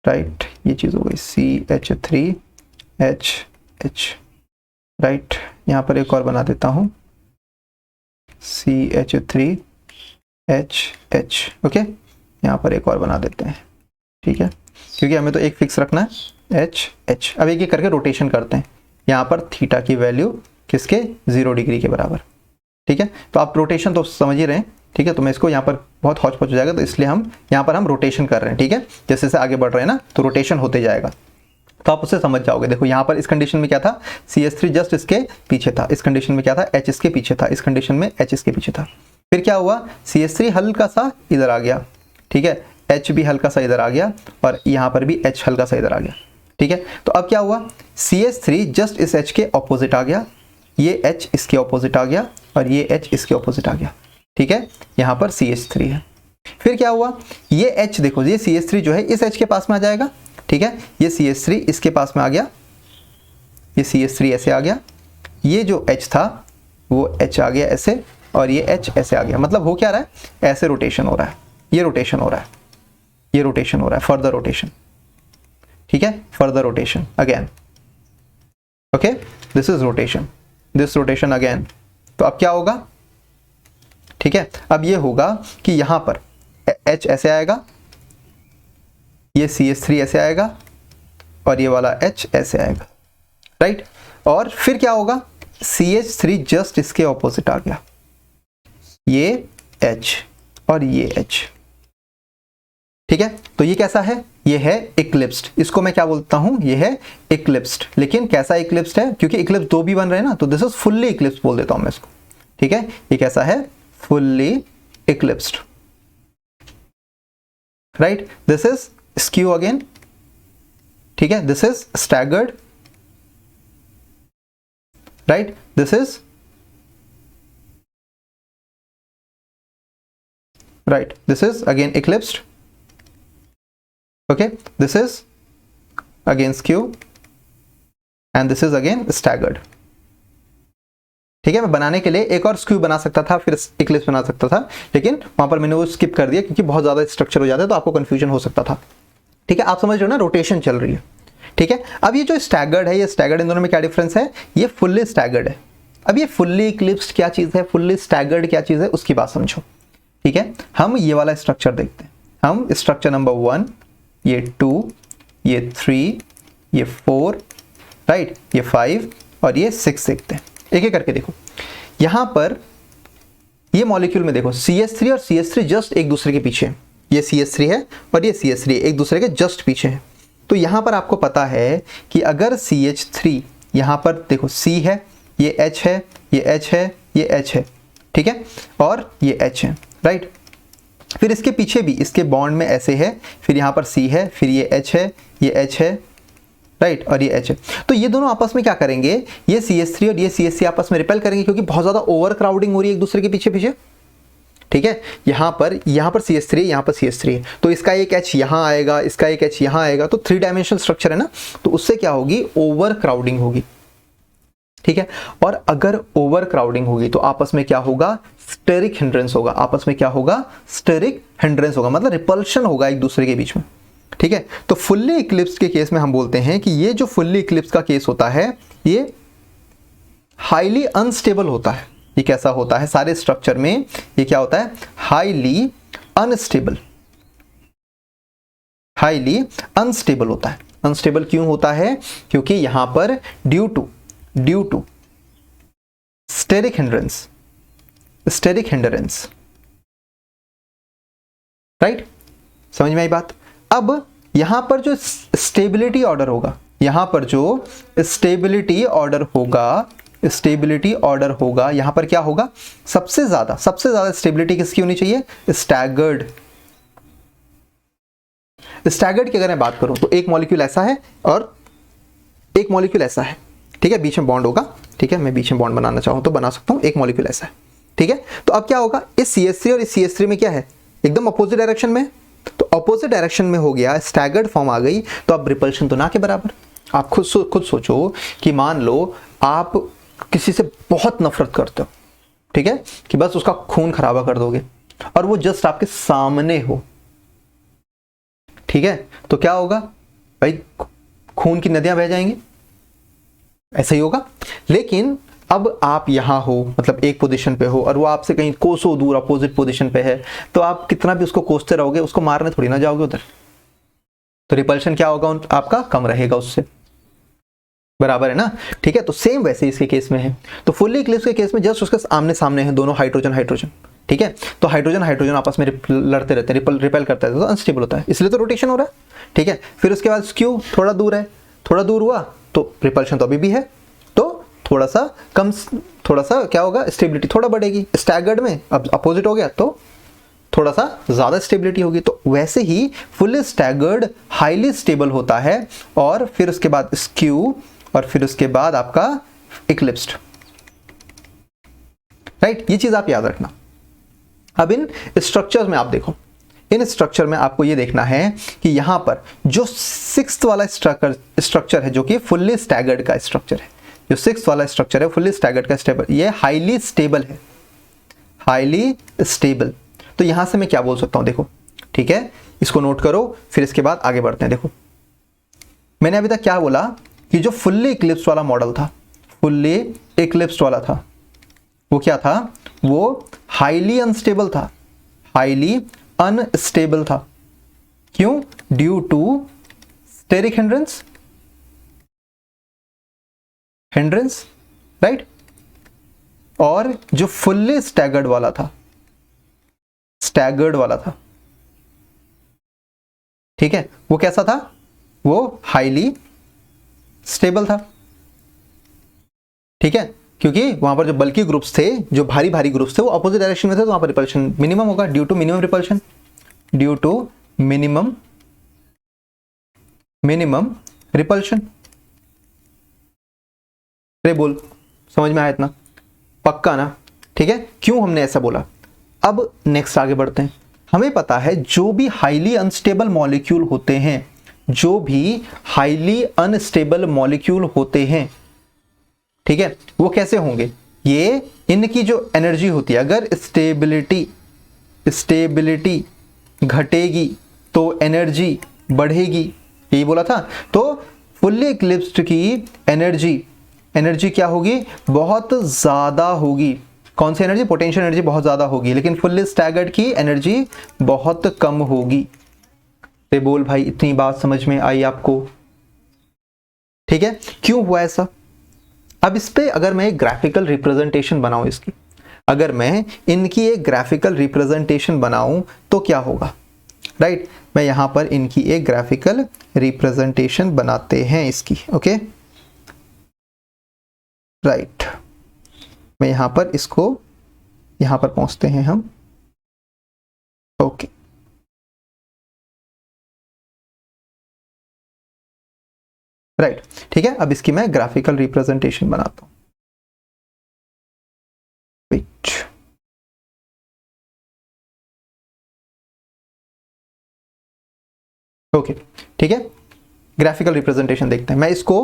राइट। ये चीज हो गई CH3 H, राइट। यहां पर एक और बना देता हूं, CH3 H, ओके। यहां पर एक और बना देते हैं, ठीक है, क्योंकि हमें तो एक फिक्स रखना है, H। अब एक करके रोटेशन करते हैं। यहाँ पर थीटा की वैल्यू किसके? 0 डिग्री के बराबर, ठीक है। तो आप रोटेशन तो समझ ही रहे हैं, ठीक है। तो मैं इसको यहाँ पर बहुत हौच पौच हो जाएगा, तो इसलिए हम यहाँ पर हम रोटेशन कर रहे हैं, ठीक है। जैसे जैसे आगे बढ़ रहे हैं ना, तो रोटेशन होते जाएगा, तो आप उससे समझ जाओगे। देखो, यहाँ पर इस कंडीशन में क्या था? CH3 जस्ट इसके पीछे था। इस कंडीशन में क्या था? H इसके पीछे था। इस कंडीशन में H इसके पीछे था। फिर क्या हुआ? CH3 हल्का सा इधर आ गया, ठीक है, H भी हल्का सा इधर आ गया, और यहाँ पर भी H हल्का सा इधर आ गया, ठीक है। तो अब क्या हुआ? CH3 जस्ट इस H के ऑपोजिट आ गया, ये H इसके ऑपोजिट आ गया, और ये H इसके ऑपोजिट आ गया, ठीक है। यहाँ पर CH3 है। फिर क्या हुआ? ये H देखो, ये CH3 जो है इस H के पास में आ जाएगा, ठीक है। ये CH3 इसके पास में आ गया, ये CH3 ऐसे आ गया, ये जो H था वो H आ गया ऐसे, और ये H ऐसे आ गया। मतलब हो क्या रहा है? ऐसे रोटेशन हो रहा है, ये रोटेशन हो रहा है, ये रोटेशन हो रहा है, फर्दर रोटेशन, ठीक है, further rotation again, okay. This is rotation, this rotation again. तो अब क्या होगा? ठीक है, अब ये होगा कि यहां पर H ऐसे आएगा, ये CH3 ऐसे आएगा, और ये वाला H ऐसे आएगा, राइट। और फिर क्या होगा? CH3 जस्ट इसके ऑपोजिट आ गया, ये H और ये H, ठीक है। तो ये कैसा है? ये है इक्लिप्स्ड। इसको मैं क्या बोलता हूं? ये है इक्लिप्स्ड। लेकिन कैसा इक्लिप्स्ड है? क्योंकि इक्लिप्स 2 भी बन रहे हैं ना, तो दिस इज फुल्ली इक्लिप्स्ड बोल देता हूं मैं इसको, ठीक है। ये कैसा है? Fully eclipsed, right. This is skew again, ठीक है। This is staggered, right. This is right, this is again eclipsed, okay, this is again skew and this is again staggered. ठीक है, मैं बनाने के लिए एक और स्क्यू बना सकता था, फिर इक्लिप्स बना सकता था, लेकिन वहां पर मैंने वो स्किप कर दिया क्योंकि बहुत ज्यादा स्ट्रक्चर हो जाता है तो आपको कंफ्यूजन हो सकता था। ठीक है, आप समझ रहे हो ना, रोटेशन चल रही है। ठीक है, अब ये जो स्टैगर्ड है, ये स्टैगर्ड, इन दोनों में क्या डिफरेंस है? ये फुल्ली स्टैगर्ड है। अब ये फुल्ली इक्लिप्स्ड क्या चीज है, फुल्ली स्टैगर्ड क्या चीज है, उसकी बात समझो। ठीक है, हम ये वाला स्ट्रक्चर देखते हैं। हम स्ट्रक्चर नंबर 1, ये 2, ये 3, ये 4, राइट, ये 5 और ये 6 देखते हैं। एक एक करके देखो। यहां पर ये मॉलिक्यूल में देखो CH3 और CH3 जस्ट एक दूसरे के पीछे है। ये CH3 है और ये CH3 एक दूसरे के जस्ट पीछे है। तो यहां पर आपको पता है कि अगर CH3 यहां पर देखो C है, ये H है, ये H है, ये H है, ठीक है, और ये H है, राइट। फिर इसके पीछे भी इसके बॉन्ड में ऐसे है, फिर यहाँ पर C है, फिर ये H है, ये H है, राइट, और ये H है। तो ये दोनों आपस में क्या करेंगे, ये CH3 और ये CH3 आपस में रिपेल करेंगे क्योंकि बहुत ज्यादा ओवर क्राउडिंग हो रही है एक दूसरे के पीछे पीछे। ठीक है, यहाँ पर CH3 है, यहाँ पर CH3 है, तो इसका एक H यहाँ आएगा, इसका एक H यहाँ आएगा, तो 3 डायमेंशनल स्ट्रक्चर है ना, तो उससे क्या होगी, ओवर क्राउडिंग होगी। ठीक है, और अगर ओवर क्राउडिंग होगी तो आपस में क्या होगा, स्टेरिक हिंड्रेंस होगा। आपस में क्या होगा, स्टेरिक हिंड्रेंस होगा, मतलब रिपल्शन होगा एक दूसरे के बीच में। ठीक है, तो फुल्ली इक्लिप्स के केस में हम बोलते हैं कि ये जो फुल्ली इक्लिप्स का केस होता है ये हाईली अनस्टेबल होता है। ये कैसा होता है, सारे स्ट्रक्चर में ये क्या होता है, हाईली अनस्टेबल। हाईली अनस्टेबल होता है। अनस्टेबल क्यों होता है, क्योंकि यहां पर due to steric hindrance, right, समझ में आई बात। अब यहां पर जो स्टेबिलिटी ऑर्डर होगा, यहां पर जो स्टेबिलिटी ऑर्डर होगा, यहां पर क्या होगा, सबसे ज्यादा स्टेबिलिटी किसकी होनी चाहिए, स्टैगर्ड की अगर मैं बात करूं तो एक मॉलिक्यूल ऐसा है और एक मॉलिक्यूल ऐसा है। ठीक है, बीच में बॉन्ड होगा। ठीक है, मैं बीच में बॉन्ड बनाना चाहूं तो बना सकता हूं, एक मॉलिक्यूल ऐसा है। ठीक है, तो अब क्या होगा, इस CH3 और इस CH3 में क्या है, एकदम अपोजिट डायरेक्शन में, तो अपोजिट डायरेक्शन में हो गया, स्टैगर्ड फॉर्म आ गई, तो अब रिपल्शन तो ना के बराबर। आप खुद सोचो कि मान लो आप किसी से बहुत नफरत करते हो, ठीक है, कि बस उसका खून खराबा कर दोगे, और वो जस्ट आपके सामने हो। ठीक है, तो क्या होगा भाई, खून की नदियां बह जाएंगी, ऐसा ही होगा। लेकिन अब आप यहां हो, मतलब एक पोजीशन पे हो, और वो आपसे कहीं कोसों दूर अपोजिट पोजीशन पे है, तो आप कितना भी उसको कोसते रहोगे, उसको मारने थोड़ी ना जाओगे उधर, तो रिपल्शन क्या होगा, आपका कम रहेगा उससे, बराबर है ना। ठीक है, तो सेम वैसे इसके केस में है। तो फुल्ली इक्लिप्स के केस में जस्ट उसके आमने सामने है दोनों हाइड्रोजन। ठीक है, तो हाइड्रोजन आपस में लड़ते रहते हैं, रिपेल करते हैं, तो अनस्टेबल होता है, इसलिए तो रोटेशन हो रहा है। ठीक है, फिर उसके बाद स्क्यू थोड़ा दूर है, थोड़ा दूर हुआ तो रिपल्शन तो अभी भी है, तो थोड़ा सा क्या होगा, स्टेबिलिटी थोड़ा बढ़ेगी। स्टैगर्ड में अब अपोजिट हो गया तो थोड़ा सा ज्यादा स्टेबिलिटी होगी। तो वैसे ही फुल्ली स्टैगर्ड हाईली स्टेबल होता है, और फिर उसके बाद स्क्यू, और फिर उसके बाद आपका इक्लिप्स्ड, राइट। ये चीज आप याद रखना। अब इन स्ट्रक्चर्स में आप देखो, इन स्ट्रक्चर में आपको ये देखना है कि यहां पर जो 6th वाला स्ट्रक्चर है, जो कि फुल्ली स्टैगर्ड का स्ट्रक्चर है, जो 6th वाला स्ट्रक्चर है फुल्ली स्टैगर्ड का स्टेबल, ये हाईली स्टेबल है, हाईली स्टेबल। तो यहां से मैं क्या बोल सकता हूं, देखो, ठीक है, इसको नोट करो, फिर इसके बाद आगे बढ़ते हैं। देखो, मैंने अभी तक क्या बोला कि जो फुल्ली इक्लिप्स वाला मॉडल था, फुल्ली इक्लिप्स वाला था, वो क्या था, वो हाईली अनस्टेबल था, हाईली अनस्टेबल था। क्यों, due to steric hindrance, right. और जो फुल्ली स्टैगर्ड वाला था, ठीक है, वो कैसा था, वो हाईली स्टेबल था। ठीक है, क्योंकि वहां पर जो बल्कि ग्रुप्स थे, जो भारी ग्रुप्स थे, वो अपोजिट डायरेक्शन में थे, तो वहां पर रिपल्शन मिनिमम होगा, due to minimum repulsion, due to minimum repulsion. अरे बोल, समझ में आया इतना, पक्का ना। ठीक है, क्यों हमने ऐसा बोला। अब नेक्स्ट आगे बढ़ते हैं। हमें पता है जो भी हाईली अनस्टेबल मॉलिक्यूल होते हैं, जो भी हाईली अनस्टेबल मॉलिक्यूल होते हैं, ठीक है, वो कैसे होंगे, ये इनकी जो एनर्जी होती है, अगर स्टेबिलिटी घटेगी तो एनर्जी बढ़ेगी, यही बोला था। तो फुल्ली इक्लिप्स्ड की एनर्जी क्या होगी, बहुत ज़्यादा होगी। कौन सी एनर्जी, पोटेंशियल एनर्जी बहुत ज़्यादा होगी, लेकिन फुल्ली स्टैगर्ड की एनर्जी बहुत कम होगी। ते बोल भाई, इतनी बात समझ में आई आपको? ठीक है, क्यों हुआ ऐसा? अब इस पे अगर मैं एक ग्राफिकल रिप्रेजेंटेशन बनाऊं इसकी, अगर मैं इनकी एक ग्राफिकल रिप्रेजेंटेशन बनाऊं तो क्या होगा, राइट? मैं यहां पर इनकी एक ग्राफिकल रिप्रेजेंटेशन बनाते हैं इसकी, ओके, राइट। मैं यहां पर इसको, यहां पर पहुंचते हैं हम, ओके। राइट, ठीक है। अब इसकी मैं ग्राफिकल रिप्रेजेंटेशन बनाता हूं। ओके, ठीक है, ग्राफिकल रिप्रेजेंटेशन देखते हैं। मैं इसको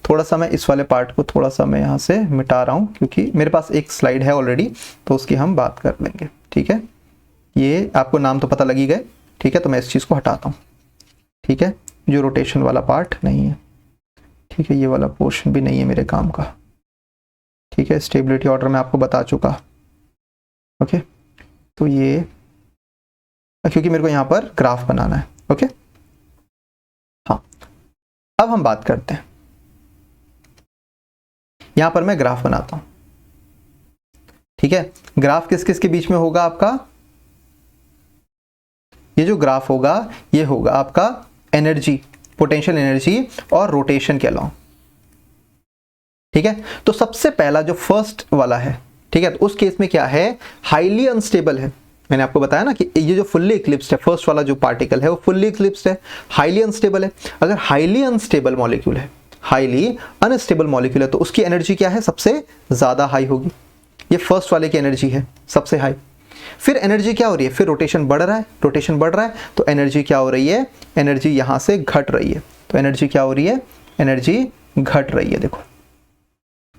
थोड़ा सा, मैं इस वाले पार्ट को थोड़ा सा मैं यहाँ से मिटा रहा हूँ, क्योंकि मेरे पास एक स्लाइड है ऑलरेडी, तो उसकी हम बात कर लेंगे, ठीक है। ये आपको नाम तो पता लग ही गए, ठीक है, तो मैं इस चीज़ को हटाता हूँ, ठीक है, जो रोटेशन वाला पार्ट नहीं है, ठीक है, ये वाला पोर्शन भी नहीं है मेरे काम का, ठीक है। स्टेबिलिटी ऑर्डर मैं आपको बता चुका, ओके। तो ये, क्योंकि मेरे को यहाँ पर ग्राफ बनाना है, ओके। हाँ, अब हम बात करते हैं, यहां पर मैं ग्राफ बनाता हूं, ठीक है। ग्राफ किस किस के बीच में होगा आपका, ये जो ग्राफ होगा ये होगा आपका एनर्जी, पोटेंशियल एनर्जी और रोटेशन के अलावा, ठीक है। तो सबसे पहला जो फर्स्ट वाला है, ठीक है, तो उस केस में क्या है, हाईली अनस्टेबल है। मैंने आपको बताया ना कि ये जो फुल्ली इक्लिप्स्ड है, फर्स्ट वाला जो पार्टिकल है वो फुल्ली इक्लिप्स्ड है, हाईली अनस्टेबल है। अगर हाईली अनस्टेबल मॉलिक्यूल है, हाईली अनस्टेबल मॉलिक्यूल है, तो उसकी एनर्जी क्या है, सबसे ज़्यादा हाई होगी। ये फर्स्ट वाले की एनर्जी है सबसे हाई। फिर एनर्जी क्या हो रही है, फिर रोटेशन बढ़ रहा है, रोटेशन बढ़ रहा है, तो एनर्जी क्या हो रही है, एनर्जी यहाँ से घट रही है। तो एनर्जी क्या हो रही है, एनर्जी घट रही है, देखो,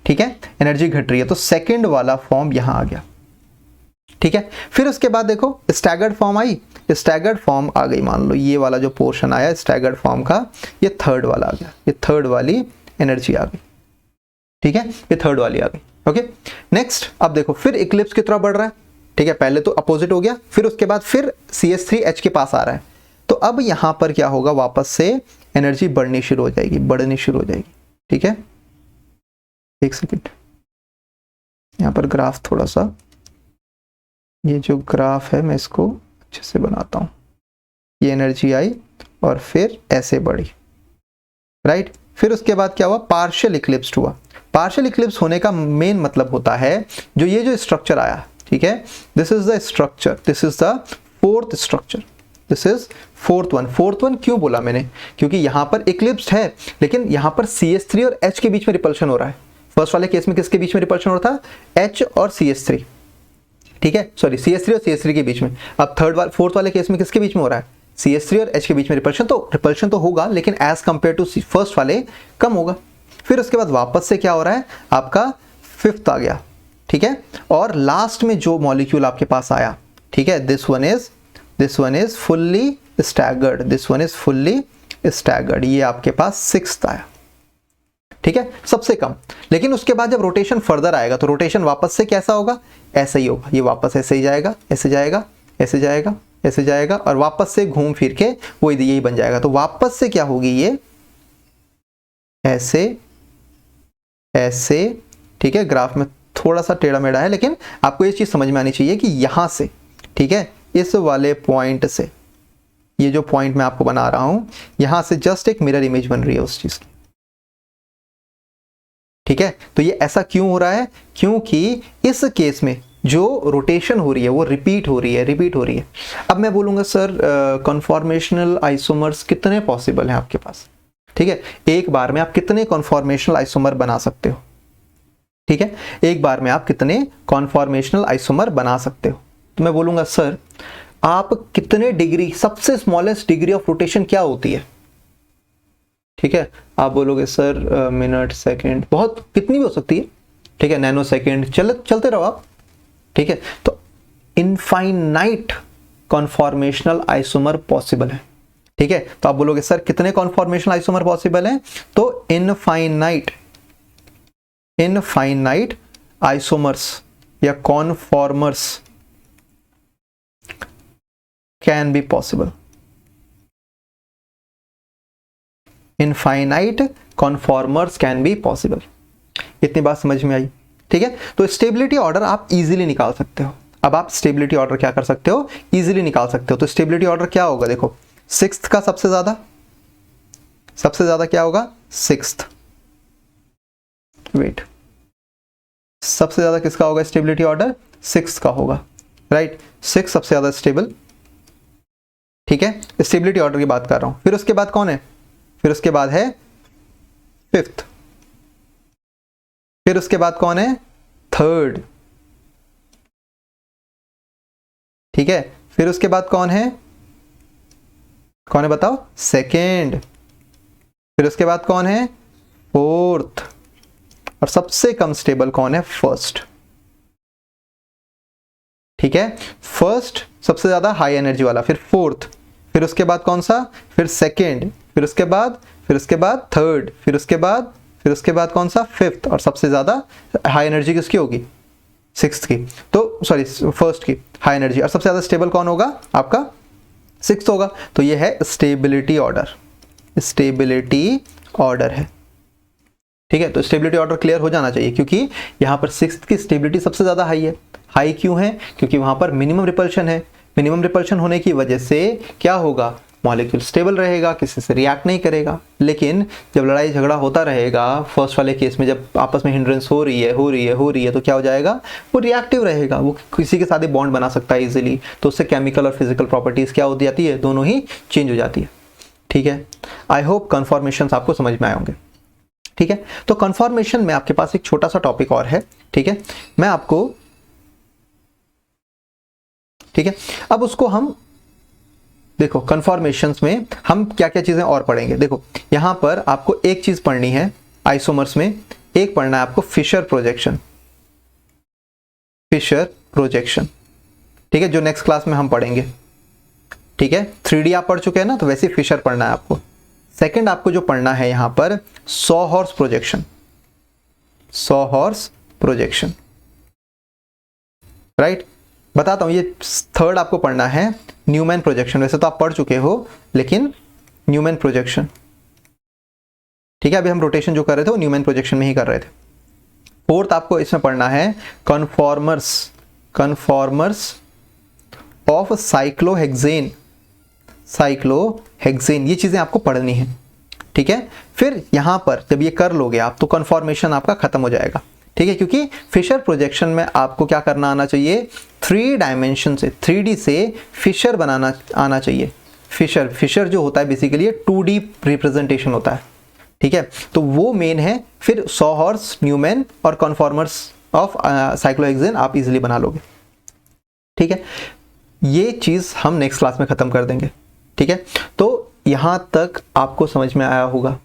ठीक है, एनर्जी घट रही है। तो सेकेंड वाला फॉर्म यहाँ आ गया, ठीक है। फिर उसके बाद देखो staggered form I, staggered form आ गई, मान लो ये वाला जो पोर्शन आया स्टैगर्ड फॉर्म का, ये थर्ड वाला आ गया, ये थर्ड वाली एनर्जी आ गई, ठीक है, ये थर्ड वाली आ गई, ओके। नेक्स्ट, अब देखो फिर इक्लिप्स की तरफ बढ़ रहा है, ठीक है, पहले तो अपोजिट हो गया, फिर उसके बाद फिर CH3H के पास आ रहा है। तो अब यहां पर क्या होगा, वापस से एनर्जी बढ़नी शुरू हो जाएगी, बढ़नी शुरू हो जाएगी, ठीक है। एक सेकेंड, यहां पर ग्राफ थोड़ा सा, ये जो ग्राफ है मैं इसको अच्छे से बनाता हूं। ये एनर्जी आई और फिर ऐसे बढ़ी, राइट। फिर उसके बाद क्या हुआ, पार्शियल इक्लिप्स हुआ। पार्शियल इक्लिप्स होने का मेन मतलब होता है, जो ये जो स्ट्रक्चर आया, ठीक है, this is the structure, this is the fourth structure, this is fourth one. Fourth one क्यों बोला मैंने, क्योंकि यहां पर इक्लिप्स है, लेकिन यहां पर CH3 और H के बीच में रिपल्शन हो रहा है। फर्स्ट वाले केस में किसके बीच में रिपल्शन हो रहा था, H और CH3, ठीक है, सॉरी CH3 और CH3 के बीच में। अब फोर्थ वाले केस में किसके बीच में हो रहा है, CH3 और H के बीच में रिपल्शन तो होगा, लेकिन एज कंपेयर टू फर्स्ट वाले कम होगा। फिर उसके बाद वापस से क्या हो रहा है, आपका फिफ्थ आ गया, ठीक है, और लास्ट में जो मॉलिक्यूल आपके पास आया, ठीक है, this one is fully staggered, this one is fully staggered, ये आपके पास सिक्स्थ आया, ठीक है, सबसे कम। लेकिन उसके बाद जब रोटेशन फर्दर आएगा तो रोटेशन वापस से कैसा होगा, ऐसे ही होगा, ये वापस ऐसे ही जाएगा, ऐसे जाएगा, ऐसे जाएगा, ऐसे जाएगा, और वापस से घूम फिर के वो यही बन जाएगा। तो वापस से क्या होगी, ये ऐसे ऐसे, ठीक है। ग्राफ में थोड़ा सा टेढ़ा मेढ़ा है, लेकिन आपको ये चीज समझ में आनी चाहिए कि यहां से, ठीक है, इस वाले पॉइंट से, ये जो पॉइंट मैं आपको बना रहा हूं, यहां से जस्ट एक मिरर इमेज बन रही है उस चीज की, ठीक है। तो ये ऐसा क्यों हो रहा है, क्योंकि इस केस में जो रोटेशन हो रही है वो रिपीट हो रही है। अब मैं बोलूंगा सर कन्फॉर्मेशनल आइसोमर्स कितने पॉसिबल हैं आपके पास, ठीक है, एक बार में आप कितने कन्फॉर्मेशनल आइसोमर बना सकते हो, ठीक है, एक बार में आप कितने कन्फॉर्मेशनल आइसोमर बना सकते हो। तो मैं बोलूंगा सर आप कितने डिग्री, सबसे स्मॉलेस्ट डिग्री ऑफ रोटेशन क्या होती है, ठीक है। आप बोलोगे सर मिनट, सेकंड, बहुत कितनी भी हो सकती है, ठीक है, नैनो सेकंड, चलते रहो आप, ठीक है। तो इनफाइनाइट कॉन्फॉर्मेशनल आइसोमर पॉसिबल है, ठीक है। तो आप बोलोगे सर कितने कॉन्फॉर्मेशनल आइसोमर पॉसिबल हैं, तो इनफाइनाइट आइसोमर्स या conformers can be possible, infinite conformers can be possible. इतनी बात समझ में आई, ठीक है। तो स्टेबिलिटी ऑर्डर आप इजीली निकाल सकते हो। अब आप स्टेबिलिटी ऑर्डर क्या कर सकते हो, इजीली निकाल सकते हो। तो स्टेबिलिटी ऑर्डर क्या होगा, देखो सिक्स्थ का सबसे ज्यादा क्या होगा, सिक्स्थ, वेट, सबसे ज्यादा किसका होगा स्टेबिलिटी ऑर्डर, सिक्स्थ का होगा, राइट। सिक्स सबसे ज्यादा स्टेबल, ठीक है। स्टेबिलिटी ऑर्डर की बात कर रहा हूं। फिर उसके बाद कौन है, फिर उसके बाद है फिफ्थ, फिर उसके बाद कौन है, थर्ड, ठीक है। फिर उसके बाद कौन है बताओ, सेकेंड। फिर उसके बाद कौन है, फोर्थ। और सबसे कम स्टेबल कौन है, फर्स्ट, ठीक है। फर्स्ट सबसे ज्यादा हाई एनर्जी वाला, फिर फोर्थ, फिर उसके बाद कौन सा, फिर सेकेंड, फिर उसके बाद थर्ड, फिर उसके बाद कौन सा, फिफ्थ। और सबसे ज्यादा हाई एनर्जी किसकी होगी, सिक्स्थ की, तो सॉरी फर्स्ट की हाई एनर्जी। और सबसे ज्यादा स्टेबल कौन होगा, आपका सिक्स्थ होगा। तो ये है स्टेबिलिटी ऑर्डर, है, ठीक है। तो स्टेबिलिटी ऑर्डर क्लियर हो जाना चाहिए, क्योंकि यहां पर सिक्स्थ की स्टेबिलिटी सबसे ज्यादा हाई है। हाई क्यों है, क्योंकि वहां पर मिनिमम रिपल्शन है। मिनिमम रिपल्शन होने की वजह से क्या होगा, मॉलिक्यूल स्टेबल रहेगा, किसी से रिएक्ट नहीं करेगा। लेकिन जब लड़ाई झगड़ा होता रहेगा, फर्स्ट वाले केस में जब आपस में हिंड्रेंस हो रही है तो क्या हो जाएगा, वो रिएक्टिव रहेगा, वो किसी के साथ ही बॉन्ड बना सकता है इजीली। तो उससे केमिकल और फिजिकल प्रॉपर्टीज क्या हो जाती है, दोनों ही चेंज हो जाती है, ठीक है। आई होप कन्फॉर्मेशन आपको समझ में आए होंगे, ठीक है। तो कन्फॉर्मेशन में आपके पास एक छोटा सा टॉपिक और है, ठीक है, मैं आपको, ठीक है। अब उसको हम देखो, कन्फॉर्मेशंस में हम क्या क्या चीजें और पढ़ेंगे। देखो यहां पर आपको एक चीज पढ़नी है आइसोमर्स में, एक पढ़ना है आपको फिशर प्रोजेक्शन, ठीक है, जो नेक्स्ट क्लास में हम पढ़ेंगे, ठीक है। 3D आप पढ़ चुके हैं ना, तो वैसे फिशर पढ़ना है आपको। सेकंड आपको जो पढ़ना है यहां पर सॉ हॉर्स प्रोजेक्शन, राइट। बताता हूं, ये थर्ड आपको पढ़ना है न्यूमैन प्रोजेक्शन। वैसे तो आप पढ़ चुके हो, लेकिन न्यूमैन प्रोजेक्शन, ठीक है। अभी हम रोटेशन जो कर रहे थे वो न्यूमैन प्रोजेक्शन में ही कर रहे थे। फोर्थ आपको इसमें पढ़ना है कन्फॉर्मर्स ऑफ साइक्लोहेक्सेन, ये चीजें आपको पढ़नी है, ठीक है। फिर यहां पर जब ये कर लोगे आप, तो कन्फॉर्मेशन आपका खत्म हो जाएगा, ठीक है। क्योंकि फिशर प्रोजेक्शन में आपको क्या करना आना चाहिए, 3 डायमेंशन से, 3D से फिशर बनाना आना चाहिए। फिशर जो होता है बेसिकली 2D रिप्रेजेंटेशन होता है, ठीक है। तो वो मेन है। फिर सॉ हॉर्स, न्यूमैन और कन्फॉर्मर्स ऑफ साइक्लोहेक्सेन आप इजीली बना लोगे, ठीक है। ये चीज हम नेक्स्ट क्लास में खत्म कर देंगे, ठीक है। तो यहां तक आपको समझ में आया होगा,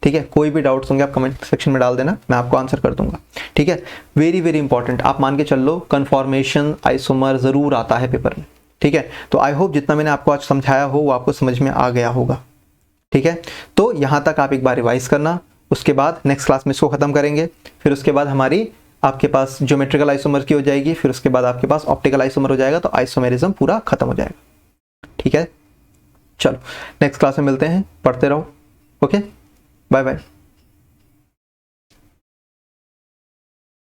ठीक है। कोई भी डाउट्स होंगे आप कमेंट सेक्शन में डाल देना, मैं आपको आंसर कर दूंगा, ठीक है। वेरी इंपॉर्टेंट, आप मान के चल लो, कन्फॉर्मेशन आइसोमर जरूर आता है पेपर में, ठीक है। तो आई होप जितना मैंने आपको आज समझाया हो वो आपको समझ में आ गया होगा, ठीक है। तो यहां तक आप एक बार रिवाइज करना, उसके बाद नेक्स्ट क्लास में इसको खत्म करेंगे। फिर उसके बाद हमारी आपके पास ज्योमेट्रिकल आइसोमर की हो जाएगी, फिर उसके बाद आपके पास ऑप्टिकल आइसोमर हो जाएगा। तो आइसोमेरिज्म पूरा खत्म हो जाएगा, ठीक है। चलो नेक्स्ट क्लास में मिलते हैं, पढ़ते रहो, ओके, बाय बाय।